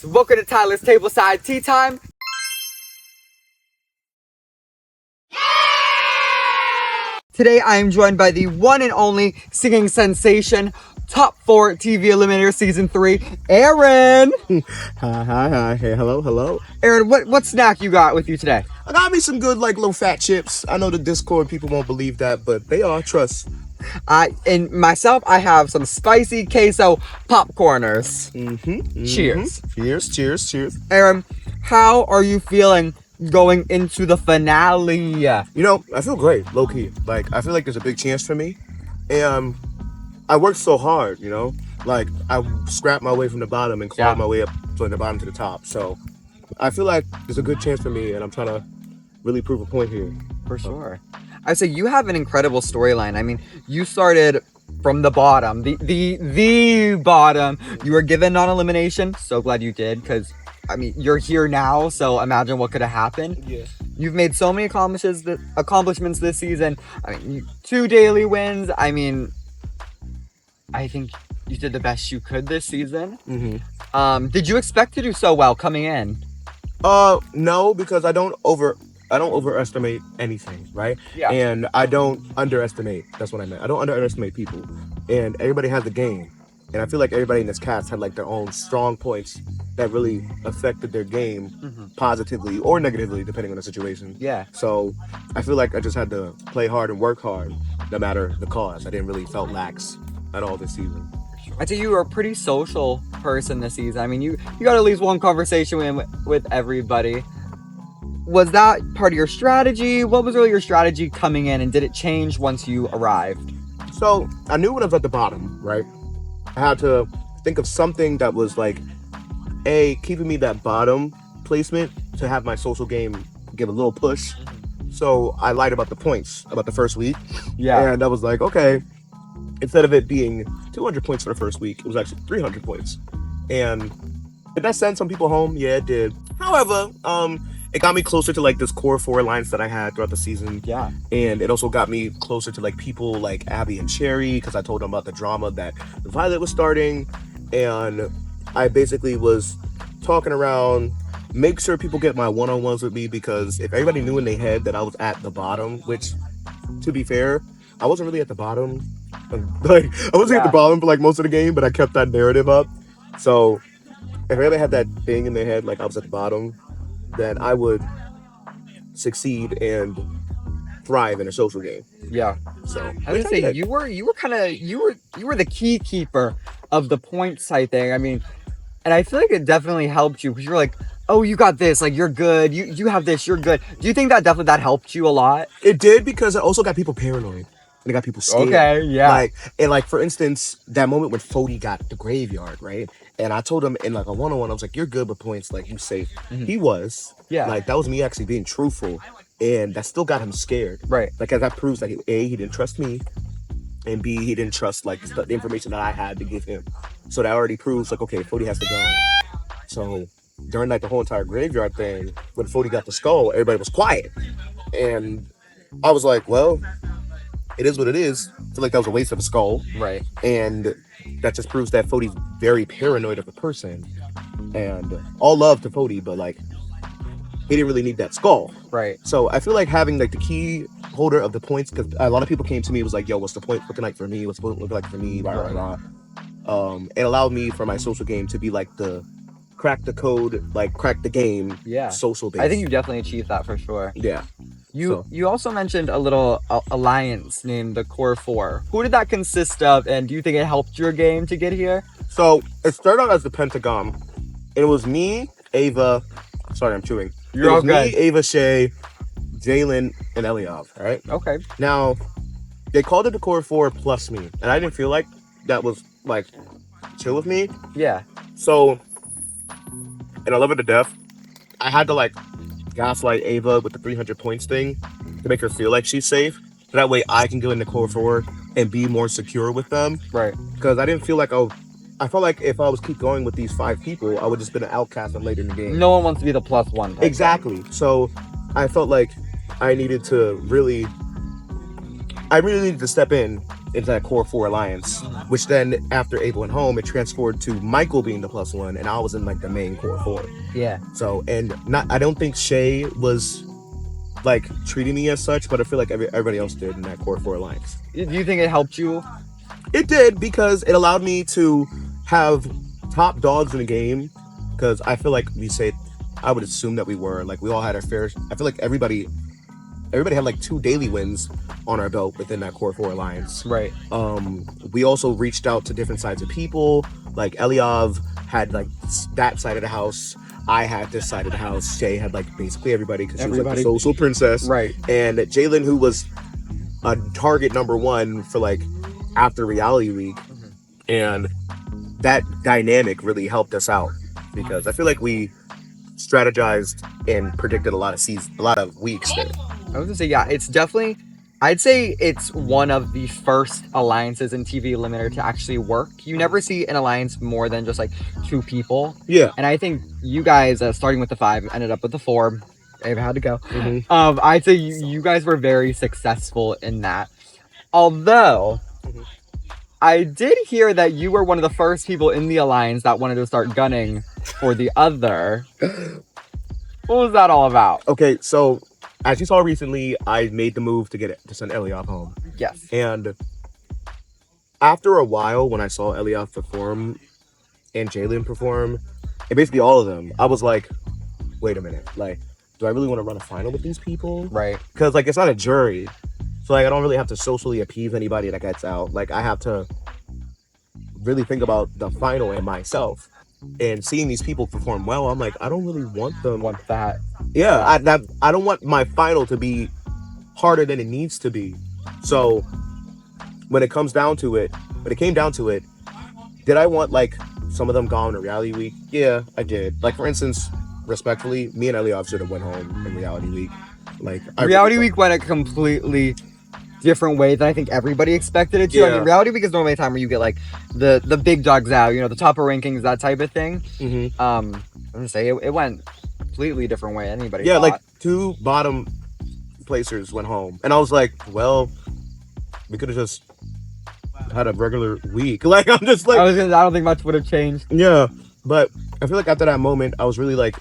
Yes, welcome to Tyler's Tableside Tea Time. Today I am joined by the one and only singing sensation, top 4 TV Eliminator Season 3, Aaron. Hi. Hey, hello. Aaron, what snack you got with you today? I got me some good, low fat chips. I know the Discord people won't believe that, but they are, trust. And myself, I have some spicy queso popcorners. Cheers. Aaron, how are you feeling going into the finale? You know, I feel great, low key. I feel like there's a big chance for me. And I worked so hard, you know? I scrapped my way from the bottom and clawed my way up from the bottom to the top. So I feel like there's a good chance for me, and I'm trying to really prove a point here. For sure. I say you have an incredible storyline. I mean, you started from the bottom, the bottom. You were given non-elimination. So glad you did, because I mean, you're here now. So imagine what could have happened. Yeah. You've made so many accomplishments this season. I mean, 2 daily wins. I mean, I think you did the best you could this season. Did you expect to do so well coming in? No, because I don't overestimate anything, right? Yeah. And I don't underestimate. That's what I meant. I don't underestimate people. And everybody has a game. And I feel like everybody in this cast had their own strong points that really affected their game positively or negatively, depending on the situation. Yeah. So I feel like I just had to play hard and work hard, no matter the cause. I didn't really felt lax at all this season. I'd say you were a pretty social person this season. I mean, you got at least one conversation with everybody. Was that part of your strategy? What was really your strategy coming in, and did it change once you arrived? So I knew when I was at the bottom, right? I had to think of something that was keeping me that bottom placement to have my social game give a little push. So I lied about the points, about the first week. Yeah. And I was like, okay, instead of it being 200 points for the first week, it was actually 300 points. And did that send some people home? Yeah, it did. However, it got me closer to this core 4 alliance that I had throughout the season. Yeah. And it also got me closer to people like Abbey and Chey, because I told them about the drama that Violet was starting. And I basically was talking around, make sure people get my one-on-ones with me, because if everybody knew in their head that I was at the bottom, which, to be fair, I wasn't really at the bottom. I wasn't at the bottom for most of the game, but I kept that narrative up. So if everybody had that thing in their head I was at the bottom, then I would succeed and thrive in a social game. Yeah. So I would say you were the key keeper of the point site thing. I mean, and I feel like it definitely helped you, because you're like, oh, you got this, you're good. You have this, you're good. Do you think that helped you a lot? It did, because it also got people paranoid. And it got people scared. Okay, yeah. For instance, that moment when Foti got the graveyard, right? And I told him in a one-on-one, I was like, you're good with points, you safe. He was. Yeah. That was me actually being truthful. And that still got him scared. Right. As that proves that A, he didn't trust me. And B, he didn't trust the information that I had to give him. So that already proves okay, Foti has to go. So during the whole entire graveyard thing, when Foti got the skull, everybody was quiet. And I was like, well, it is what it is. I feel like that was a waste of a skull. Right. And that just proves that Foti's very paranoid of a person. And all love to Foti, but he didn't really need that skull. Right. So I feel like having the key holder of the points, because a lot of people came to me and was like, yo, what's the point looking like for me? What's the point looking like for me? Blah, blah, blah. It allowed me for my social game to be the crack the code, crack the game, social base. I think you definitely achieved that for sure. Yeah. You also mentioned a little alliance named the Core 4. Who did that consist of, and do you think it helped your game to get here? So it started out as the Pentagon. It was me, Ava. Sorry, I'm chewing. You're it was okay. Me, Ava, Chey, Jalen, and Eliov. All right. Okay. Now, they called it the Core 4 plus me, and I didn't feel like that was chill with me. Yeah. So, and I love it to death. I had to gaslight Ava with the 300 points thing to make her feel like she's safe. So that way I can go in the Core 4 and be more secure with them. Right. Because I didn't feel like I felt like if I was keep going with these 5 people, I would just been an outcast and later in the game. No one wants to be the +1 type. Exactly. So I felt like I really needed to step in into that core 4 alliance, which then after Ava went home, it transferred to Michael being the +1, and I was in like the main core 4. Yeah. So, and I don't think Chey was like treating me as such, but I feel like everybody else did in that core 4 alliance. Do you think it helped you? It did, because it allowed me to have top dogs in the game, because I feel like I would assume that we were, like, we all had our fair. I feel like everybody had like 2 daily wins on our belt within that core 4 alliance. Right. We also reached out to different sides of people. Like Eliov had like that side of the house. I had this side of the house. Chey had like basically everybody, because she was like the social princess. Right. And Jalen, who was a target number 1 for like after reality week, and that dynamic really helped us out, because I feel like we strategized and predicted a lot of weeks there. I was gonna say, yeah, it's definitely, I'd say it's one of the first alliances in TV Eliminator to actually work. You never see an alliance more than just like 2 people. Yeah. And I think you guys, starting with the 5, ended up with the 4. Ava had to go. Mm-hmm. I'd say you guys were very successful in that. Although, I did hear that you were one of the first people in the alliance that wanted to start gunning for the other. What was that all about? Okay, so as you saw recently, I made the move to send Eliov home. Yes. And after a while, when I saw Eliov perform and Jalen perform, and basically all of them, I was like, wait a minute, like, do I really want to run a final with these people? Right. Because like, it's not a jury, so like, I don't really have to socially appease anybody that gets out. Like, I have to really think about the final and myself. And seeing these people perform well, I'm like, I don't really want them. Want that? Yeah, I don't want my final to be harder than it needs to be. So when it came down to it, did I want like some of them gone to reality week? Yeah, I did. Like, for instance, respectfully, me and Eliov should have went home in reality week. Like, reality week went a completely different way than I think everybody expected it to. Yeah. I mean, reality week is normally a time where you get like the big dogs out, you know, the topper rankings, that type of thing. Mm-hmm. I'm gonna say it went completely different way anybody yeah thought. Like 2 bottom placers went home, and I was like, well, we could have just had a regular week. Like, I'm just like, I don't think much would have changed. Yeah, but I feel like after that moment, I was really like,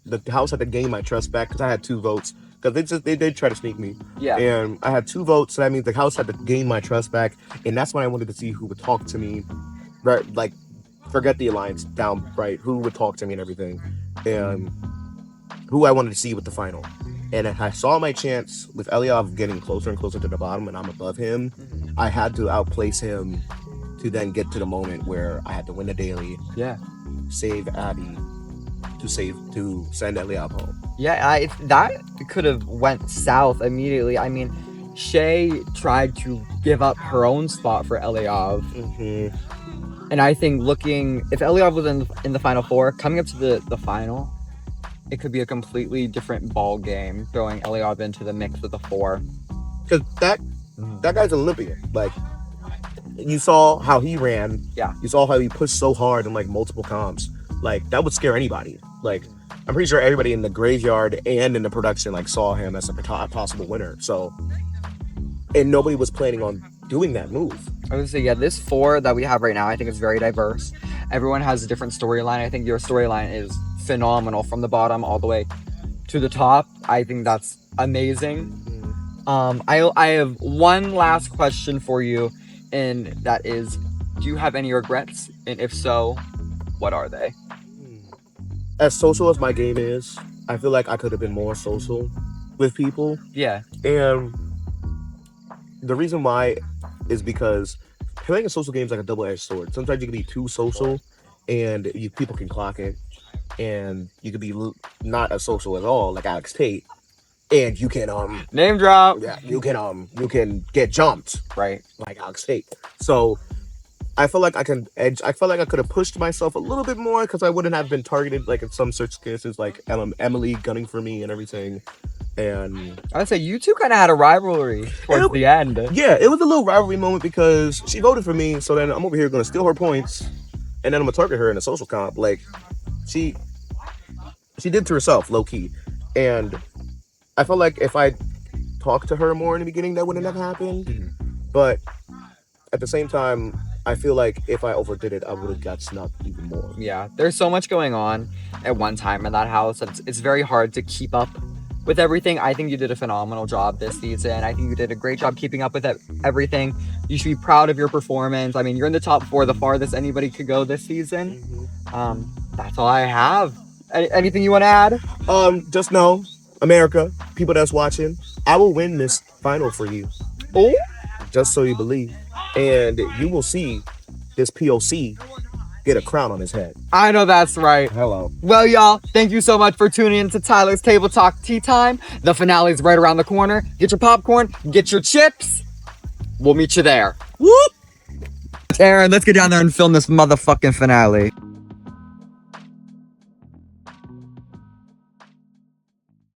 the house had to gain my trust back, because I had 2 votes. Because they did try to sneak me. Yeah. And I had 2 votes, so that means the house had to gain my trust back. And that's when I wanted to see who would talk to me. Right, like, forget the alliance down, right? Who would talk to me and everything. And who I wanted to see with the final. And I saw my chance with Eliov getting closer and closer to the bottom, and I'm above him. I had to outplace him to then get to the moment where I had to win the daily. Yeah. Save Abbey. To send Eliov home. Yeah, that could have went south immediately. I mean, Chey tried to give up her own spot for Eliov. Mm-hmm. And I think if Eliov was in the final 4, coming up to the final, it could be a completely different ball game, throwing Eliov into the mix with the 4. Because that guy's an Olympian. Like, you saw how he ran. Yeah. You saw how he pushed so hard in like multiple comps. Like, that would scare anybody. Like, I'm pretty sure everybody in the graveyard and in the production like saw him as a possible winner. So, and nobody was planning on doing that move. I would say, yeah, this 4 that we have right now, I think is very diverse. Everyone has a different storyline. I think your storyline is phenomenal from the bottom all the way to the top. I think that's amazing. I have one last question for you, and that is, do you have any regrets? And if so, what are they? As social as my game is, I feel like I could have been more social with people. Yeah. And the reason why is because playing a social game is like a double-edged sword. Sometimes you can be too social, and people can clock it, and you could be not as social at all, like Alex Tate, and you can name drop. Yeah, you can get jumped, right, like Alex Tate. So I feel like I could have pushed myself a little bit more, because I wouldn't have been targeted like in some circumstances, like Emily gunning for me and everything. And I would say you two kind of had a rivalry towards the end. Yeah, it was a little rivalry moment, because she voted for me, so then I'm over here going to steal her points, and then I'm going to target her in a social comp. Like, she did to herself, low-key. And I felt like if I talked to her more in the beginning, that wouldn't have happened. But at the same time, I feel like if I overdid it, I would have got snubbed even more. Yeah, there's so much going on at one time in that house. It's very hard to keep up with everything. I think you did a phenomenal job this season. I think you did a great job keeping up with everything. You should be proud of your performance. I mean, you're in the top 4, the farthest anybody could go this season. That's all I have. Anything you want to add? Just know, America, people that's watching, I will win this final for you. Oh, just so you believe. And you will see this POC get a crown on his head. I know that's right. Hello. Well, y'all, thank you so much for tuning in to Tyler's Table Talk Tea Time. The finale's right around the corner. Get your popcorn, get your chips. We'll meet you there. Whoop! Taryn, let's get down there and film this motherfucking finale.